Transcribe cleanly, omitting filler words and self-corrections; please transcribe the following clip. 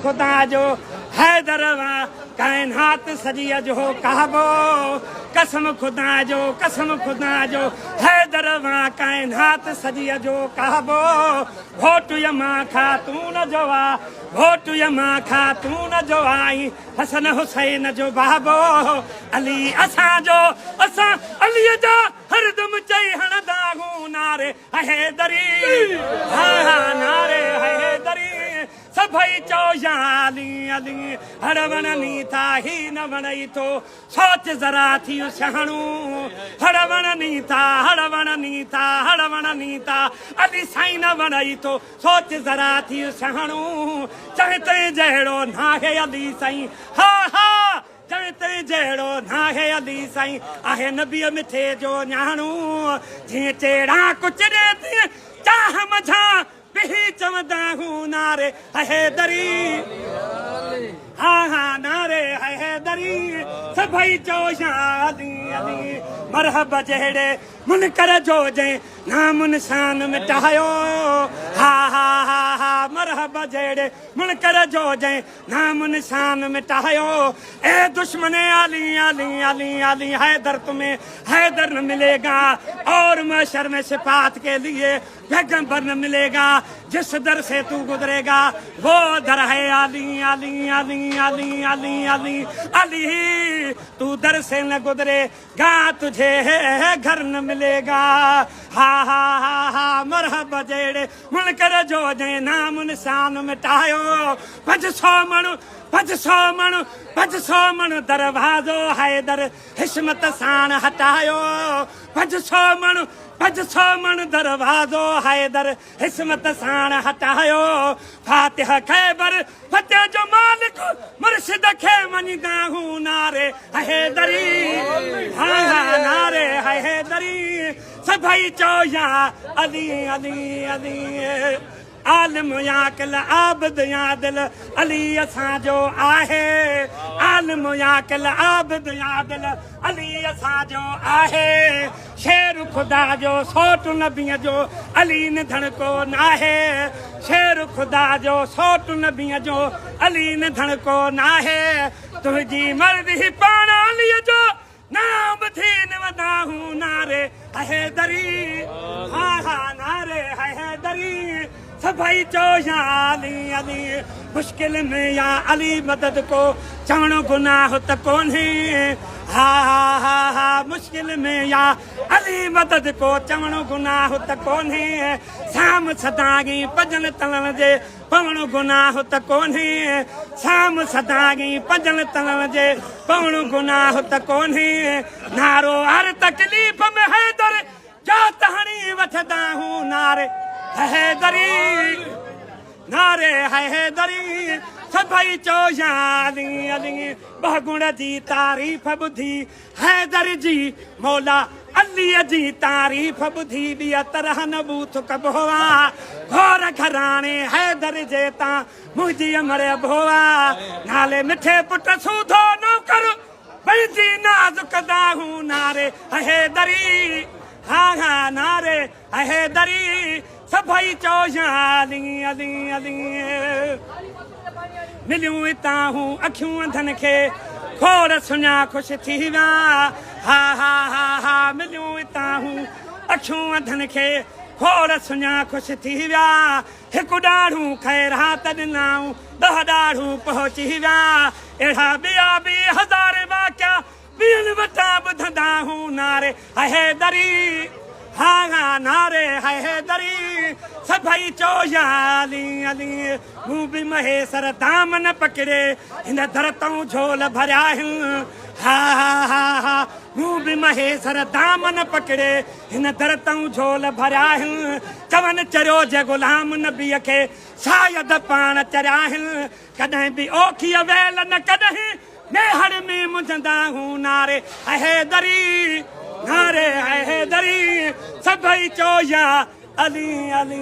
खुदा जो हैदर वा कायनात सजी जो कहबो कसम खुदा जो हैदर वा कायनात सजी जो कहबो वोट यमा खातून जो आ वोट यमा खातून जो आई हसन हुसैन जो बाबो अली असां अली जा हरदम चई हणदा हूं नारे हैदरी हाँ नारे हैदरी सभई चो अली अली हड़वन नी था ही न वणई तो सोच जरा थी सहाणू हड़वन नी था अली साईं न वणई तो सोच जरा थी सहाणू चाहे ते जहिड़ो नाहे अली साईं हा हा चाहे ते जहिड़ो नाहे अली साईं आहे नबीअ मिठे जो न्याणू जीअं चेड़ा कुचड़े तीअं चाह मझा बिही चवंदा हूं नारे हैदरी हाँ हाँ नारे हैदरी सभई चो अली अली मरहब जहिड़े मुनकर जो जंहिं नाम निशान मिटायो हा हा हा हा मरहब जहिड़े मुनकर जो जंहिं नाम निशान मिटायो ए दुश्मन अली अली अली अली हैदर तुम्हें हैदर न मिलेगा और महशर में सिफात के लिए पैगंबर न मिलेगा जिस दर से तू गुजरेगा वो दर है अली अली अली अली अली अली अली तू दर से न गुजरेगा तुझे है घर न मिलेगा हा हा हा हा मरहब जहिड़े मुनकर जो जंहिं नाम निशान मिटायो 500 मण दरवाज़ो हैदर हिस्मत साण हटायो 500 मण दरवाज़ो हैदर हिस्मत साण हटायो फातिह खैबर फतेह जो मालिक मुर्शिद खे मञीदा हूं नारे हैदरी हाँ हाँ नारे हैदरी सभई चो या अली अली अली आलिम या किल आबिद या दिल अली असांजो आहे आलिम या किल आबिद या दिल अली असांजो आहे शेर खुदा जो सोट नबीअ जो अली निधन को नाहे शेर खुदा जो सोट नबीअ जो अली निधन को नाहे तुंहिंजी मर्ज़ी पाण अलीअ जो नाम थी निवंदा हूं नारे हैदरी हाँ हाँ नारे हैदरी सभई चो या अली अली मुश्किल में या अली मदद को चवणो गुनाह त कोन्हे हा हा हा हा मुश्किल में या अली मदद को चवणो गुनाह त कोन्हे साम सदागी भॼन तलण जे पवणो गुनाह त कोन्हे साम सदागी भॼन तलण जे पवणो गुनाह त कोन्हे नारो हर तकलीफ़ में हैदर जो तहणी वठदा हूं नारे हैदरी नारे हैदरी सभई चो या अली अली बहुगुण जी तारीफ़ ॿुधी हैदर जी मौला अलीअ जी तारीफ़ ॿुधी ॿिया तरह न बूथ कबो आ घोर घराणे हैदर जे तां मुंहिंजी अमर भोआ नाले मिठे पुट सूधो नौकर बणिजी नाज़ुकदा हूं नारे हैदरी हाँ हाँ नारे हैदरी सभई चो या अली अली अली मिलियूं हितां हूं अखियूं अंधनि खे खोड़ सुञा ख़ुशि थी विया हा हा हा हा मिलियूं हितां हूं अखियूं अंधनि खे खोड़ सुञा ख़ुशि थी विया हिकु ॾाढ़ूं ख़ैरात ॾिनाऊं 10 ॾाढ़ूं पहुची विया अहिड़ा ॿिया बि हज़ार वाक़िया ॿियनि वटां ॿुधंदा हूं नारे हैदरी हाँ हाँ नारे हैदरी सभई चो या अली अली मूं बि महेसर दामन पकड़े हिन दर तऊं झोल भरिया आहिनि हा हा हा हा मूं बि महेसर दामन पकड़े हिन दर तऊं झोल भरिया आहिनि चवनि चरियो जे गुलाम नबीअ खे शायदि पाण चरिया आहिनि कॾहिं बि ओखीअ वेल न कॾहिं मेहर में मुझंदा हूं नारे हैदरी नारे हैदरी सभई चो या अली अली